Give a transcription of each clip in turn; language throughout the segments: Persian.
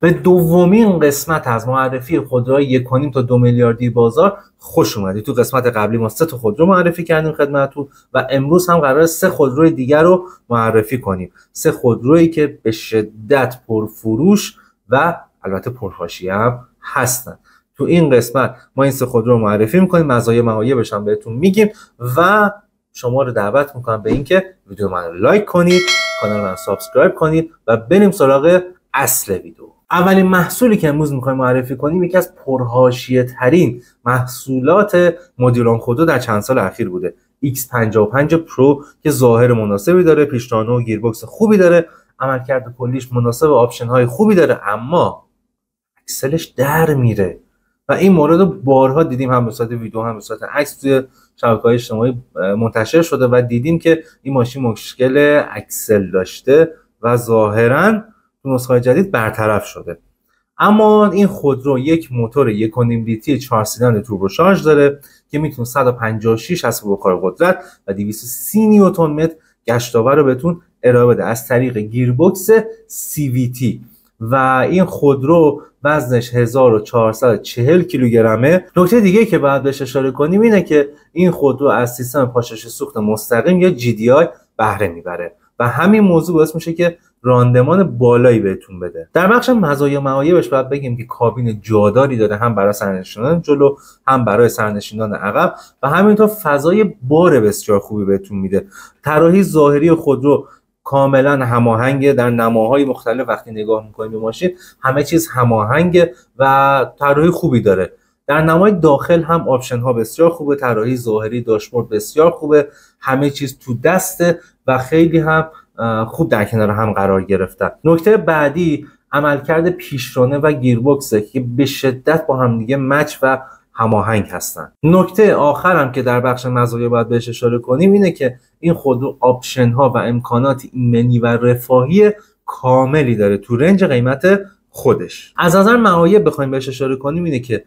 به دومین قسمت از معرفی خودروهای 1.5 تا 2 میلیاردی بازار خوش اومدید. تو قسمت قبلی ما 3 تا خودرو معرفی کردیم خدمتتون و امروز هم قراره 3 خودروی دیگر رو معرفی کنیم. 3 خودرویی که به شدت پرفروش و البته پرحاشیه هم هستن. تو این قسمت ما این 3 خودرو رو معرفی می‌کنیم، مزایا معایبش هم بهتون میگیم و شما رو دعوت می‌کنم به اینکه ویدیو من رو لایک کنید، کانال من رو سابسکرایب کنید و بریم سراغ اصل ویدیو. اولین محصولی که امروز میخوایم معرفی کنیم یکی از پرحاشیه ترین محصولات مدل آن خودرو در چند سال اخیر بوده. X55 پرو که ظاهر مناسبی داره، پیشرانه و گیربکس خوبی داره، عملکرد کلیش مناسب، آپشن های خوبی داره، اما اکسلش در میره و این مورد رو بارها دیدیم، هم به صورت ویدیو هم به صورت عکس توی شبکه‌های اجتماعی منتشر شده و دیدیم که این ماشین مشکل اکسل داشته و ظاهراً نسخه جدید برطرف شده. اما این خودرو یک موتور 1.5 لیتری 4 سیلندر توربوشارژ داره که میتونه 156 حسب بخار قدرت و 230 نیوتن متر گشتاور رو بهتون ارائه بده از طریق گیربکس CVT و این خودرو وزنش 1440 کیلوگرمه. نکته دیگه که باید بهش اشاره کنیم اینه که این خودرو از سیستم پاشش سوخت مستقیم یا GDI بهره میبره و همین موضوع باعث میشه که راندمان بالایی بهتون بده. در بخش مزایا معایبش باید بگیم که کابین جاداری داره، هم برای سرنشینان جلو هم برای سرنشینان عقب و همینطور فضای بار بسیار خوبی بهتون میده. طراحی ظاهری خودرو کاملا هماهنگه، در نماهای مختلف وقتی نگاه میکنیم به ماشین همه چیز هماهنگه و طراحی خوبی داره. در نمای داخل هم آپشن ها بسیار خوبه، طراحی ظاهری داشبورد بسیار خوبه، همه چیز تو دسته و خیلی هم خوب در کنار هم قرار گرفتن. نکته بعدی عملکرد پیشرانه و گیربکسه که به شدت با هم دیگه مچ و هماهنگ هستن. نکته آخر هم که در بخش مزایا باید بهش اشاره کنیم اینه که این خودرو آپشن ها و امکانات ایمنی و رفاهی کاملی داره تو رنج قیمت خودش. از نظر معایب بخوایم بهش اشاره کنیم اینه که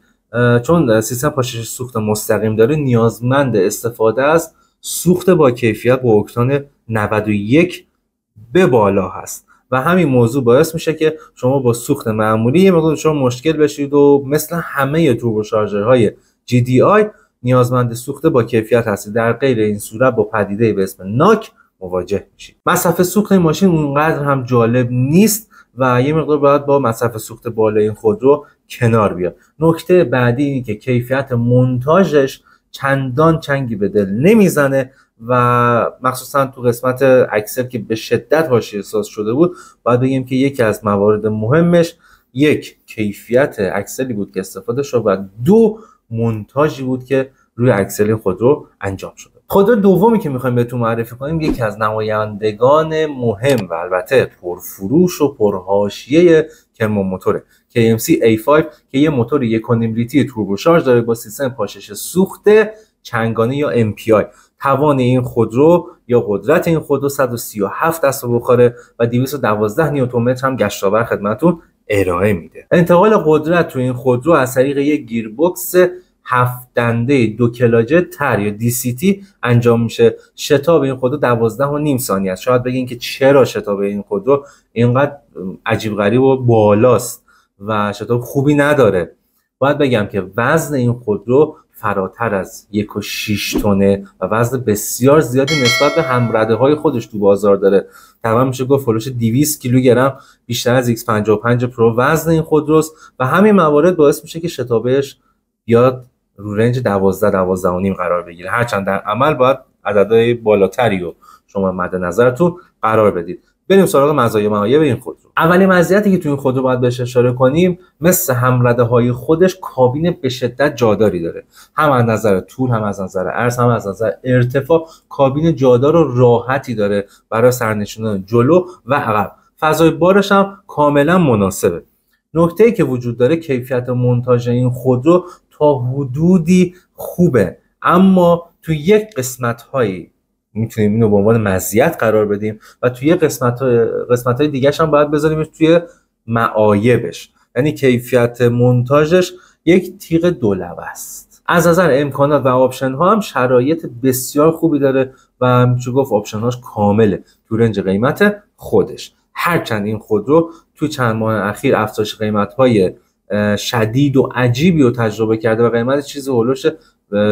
چون سیستم پاشش سوخت مستقیم داره نیازمند استفاده از سوخت با کیفیت با اکتان 91 به بالا هست و همین موضوع باعث میشه که شما با سوخت معمولی یه مقدار شما مشکل بشید و مثل همه توربوشارژرهای GDI نیازمند سوخت با کیفیت هستید. در غیر این صورت با پدیده به اسم ناک مواجه میشید. مصرف سوخت این ماشین اونقدر هم جالب نیست و یه مقدار باید با مصرف سوخت بالای این خودرو کنار بیاد. نکته بعدی اینه که کیفیت مونتاژش چندان چنگی به دل نمیزنه و مخصوصا تو قسمت اکسل که به شدت حاشیه ساز شده بود باید بگیم که یکی از موارد مهمش یک کیفیت اکسلی بود که استفاده شد و دو مونتاژی بود که روی اکسل خودرو انجام شده. خودرو دومی که میخوایم بهتون معرفی کنیم یکی از نمایندگان مهم و البته پرفروش و پرحاشیه کرمان موتوره KMC A5 که یه موتور 1.5 لیتری توربوشارژ داره با سیستم پاشش سوخت چنگانه یا MPI. توان این خودرو یا قدرت این خودرو 137 دست بخوره و 212 نیوتن متر هم گشتاور خدمتتون ارائه میده. انتقال قدرت تو این خودرو از طریق یک گیربکس 7 دنده 2 کلاجه تر یا DCT انجام میشه. شتاب این خودرو 12.5 ثانیه است. شاید بگین که چرا شتاب این خودرو اینقدر عجیب غریب و بالاست و شتاب خوبی نداره. باید بگم که وزن این خودرو فراتر از 1.6 تنه و وزن بسیار زیادی نسبت به همرده خودش تو بازار داره. تقریبا میشه گفت فلوش 200 کیلوگرم بیشتر از X55 پرو وزن این خودروست و همین موارد باعث میشه که شتابش بیاد رو رنج 12-12.5 قرار بگیره. هرچند در عمل باید عددهای بالاتری رو شما مد نظرتون قرار بدید. بریم سراغ مزایا معایب این خودرو. اولین مزیتی که تو این خودرو باید بهش اشاره کنیم مثل همرده های خودش کابین به شدت جاداری داره. هم از نظر طول هم از نظر عرض هم از نظر ارتفاع کابین جادار و راحتی داره برای سرنشینان جلو و عقب. فضای بارش هم کاملا مناسبه. نکته‌ای که وجود داره کیفیت مونتاژ این خودرو تا حدودی خوبه اما تو یک قسمت‌هایی میتونیم اینو به عنوان مزیت قرار بدیم و توی قسمت‌های دیگه‌ش هم باید بذاریمش توی معایبش. یعنی کیفیت مونتاژش یک تیغ دولبه است. از نظر امکانات و آپشن ها هم شرایط بسیار خوبی داره و میشه گفت آپشن هاش کامله تو رنج قیمت خودش. هرچند این خودرو تو چند ماه اخیر افزایش قیمت‌های شدید و عجیبی رو تجربه کرده و قیمت چیزی هولوش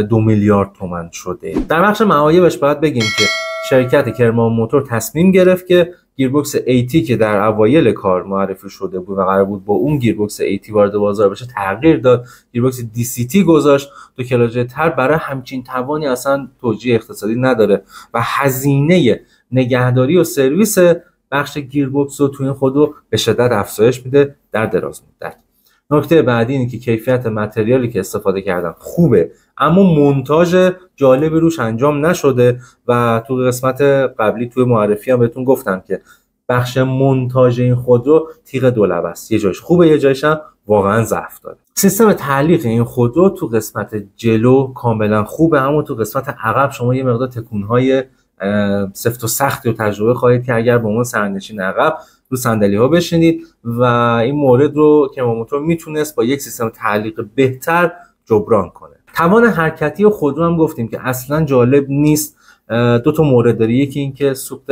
2 میلیارد تومان شده. در بخش معایبش باید بگیم که شرکت کرمان موتور تصمیم گرفت که گیربکس AT که در اوایل کار معرفی شده بود و قرار بود با اون گیربکس AT وارد بازار بشه تغییر داد، گیربکس DCT گذاشت. دو کلاژه تر برای همچین توانی اصلا توجیه اقتصادی نداره و هزینه نگهداری و سرویس بخش گیربکس رو تو این خودرو به شدت افزایش میده در دراز مدت. نکته بعدی اینه که کیفیت متریالی که استفاده کردن خوبه، اما مونتاژ جالبی روش انجام نشده و تو قسمت قبلی توی معرفی هم بهتون گفتم که بخش مونتاژ این خودرو تیغ دولبه است، یه جایش خوبه یه جایش هم واقعا ضعف داره. سیستم تعلیق این خودرو تو قسمت جلو کاملا خوبه، اما تو قسمت عقب شما یه مقدار تکون‌های سفت و سختی رو تجربه خواهید که اگر به عنوان سرنشین عقب رو صندلی ها بشینید و این مورد رو کرمان موتور میتونست با یک سیستم تعلیق بهتر جبران کنه. توان حرکتی و خودرو هم گفتیم که اصلا جالب نیست. دو تا مورد داره، یکی این که سوخت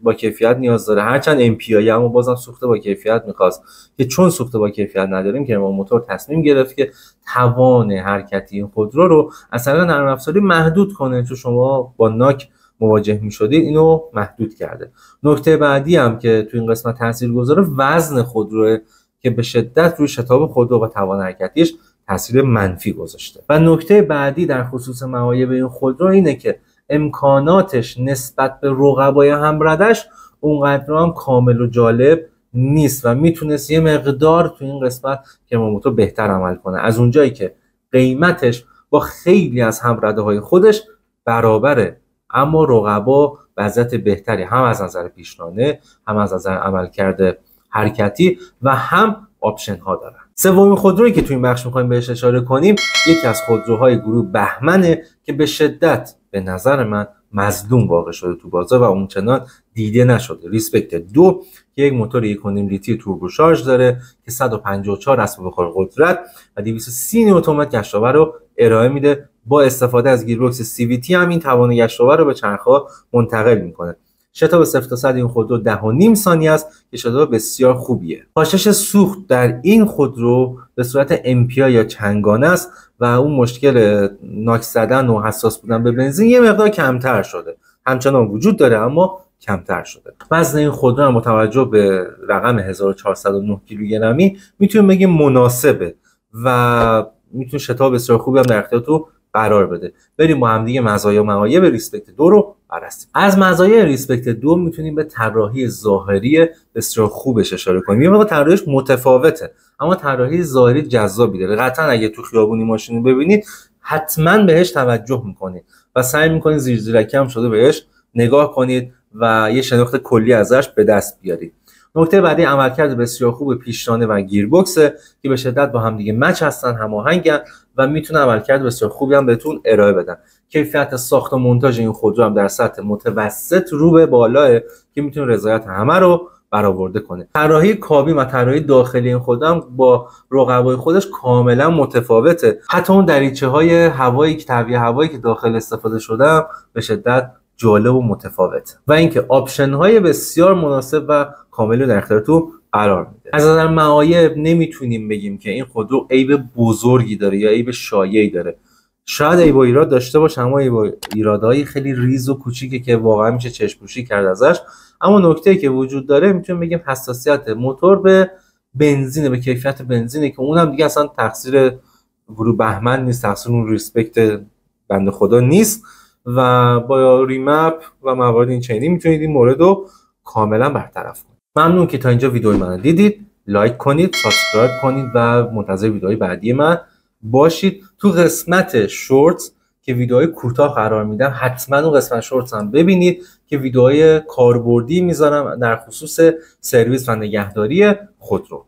با کیفیت نیاز داره، هرچند MPI اما بازم سوخت با کیفیت میخواست که چون سوخت با کیفیت نداریم کرمان موتور تصمیم گرفت که توان حرکتی این خودرو رو از طریق نرم افزاری محدود کنه، چون شما با ناک مواجه می‌شدید اینو محدود کرده. نکته بعدی هم که تو این قسمت تاثیرگذاره وزن خودروه که به شدت روی شتاب خودرو و توان حرکتیش تاثیر منفی گذاشته. و نکته بعدی در خصوص معایب این خودرو اینه که امکاناتش نسبت به رقبای همردش اونقدر هم کامل و جالب نیست و میتونست یه مقدار تو این قسمت کرمان موتور بهتر عمل کنه، از اونجایی که قیمتش با خیلی از همرده‌های خودش برابره، اما رقبا وضعیت بهتری هم از نظر پیشرانه، هم از نظر عملکرد حرکتی و هم آپشن ها دارن. سومین خودرویی که تو این بخش می‌خوایم بهش اشاره کنیم یکی از خودروهای گروه بهمنه که به شدت به نظر من مظلوم واقع شده تو بازار و اونچنان دیده نشده. ریسپکت 2 که یک موتور 1.5 لیتری توربوشارژ داره که 154 اسب بخور قدرت و 230 نیوتن گشت‌آور رو ارائه میده، با استفاده از گیربکس CVT هم این توان گشت‌آور رو به چرخ‌ها منتقل میکنه. شتاب 0 تا 100 این خودرو 10.5 ثانیه است که شتاب بسیار خوبیه. پاشش سوخت در این خودرو به صورت MPI یا چنگانه است و اون مشکل ناک زدن و حساس بودن به بنزین یه مقدار کمتر شده. همچنان وجود داره اما کمتر شده. وزن این خودرو هم با توجه به رقم 1409 کیلوگرمی میتونیم بگیم مناسبه و میتونه شتاب بسیار خوبی هم در اختیار تو قرار بده. بریم با هم دیگه مزایا و معایب ریسپکت 2 رو بررسی. از مزایای ریسپکت 2 میتونیم به طراحی ظاهری بسیار خوبش اشاره کنیم. یه موقع طراحیش متفاوته اما طراحی ظاهری جذابی داره. قطعا اگه تو خیابونی ماشین رو ببینید حتما بهش توجه میکنید و سعی میکنید زیرزیرکی هم شده بهش نگاه کنید و یه شناخت کلی ازش به دست بیارید. نکته بعدی عملکرد بسیار خوب پیشرانه و گیربکس که به شدت با هم دیگه مچ هستن، هماهنگن و میتونه عملکرد بسیار خوبی هم بهتون ارائه بدن. کیفیت ساخت و مونتاژ این خودرو هم در سطح متوسط رو به بالاه که میتونه رضایت همه رو برآورده کنه. طراحی کابین و طراحی داخلی این خودرو هم با رقبای خودش کاملا متفاوته. حتی اون دریچه‌های هوایی که تهویه هوایی که داخل استفاده شده به شدت جالب و متفاوت و اینکه آپشن های بسیار مناسب و کاملی در اختیارتون قرار میده. از نظر معایب نمیتونیم بگیم که این خودرو عیب بزرگی داره یا عیب شایعی داره. شاید عیب و ایراد داشته باشه اما عیب و ایرادهای خیلی ریز و کوچیکی که واقعا میشه چشم‌پوشی کرد ازش. اما نکته‌ای که وجود داره میتونیم بگیم حساسیت موتور به بنزین، به کیفیت بنزینه که اونم دیگه اصلا تقصیر گروه بهمن نیست، تقصیر اون ریسپکت بنده خدا نیست و با ریمپ و موارد این چنینی میتونید این مورد رو کاملا برطرف کنید. ممنون که تا اینجا ویدیوی من دیدید. لایک کنید، سابسکرایب کنید و منتظر ویدیوهای بعدی من باشید. تو قسمت شورتس که ویدیوهای کوتاه قرار میدم حتما اون قسمت شورتس هم ببینید که ویدیوهای کاربردی میذارم در خصوص سرویس و نگهداری خودرو.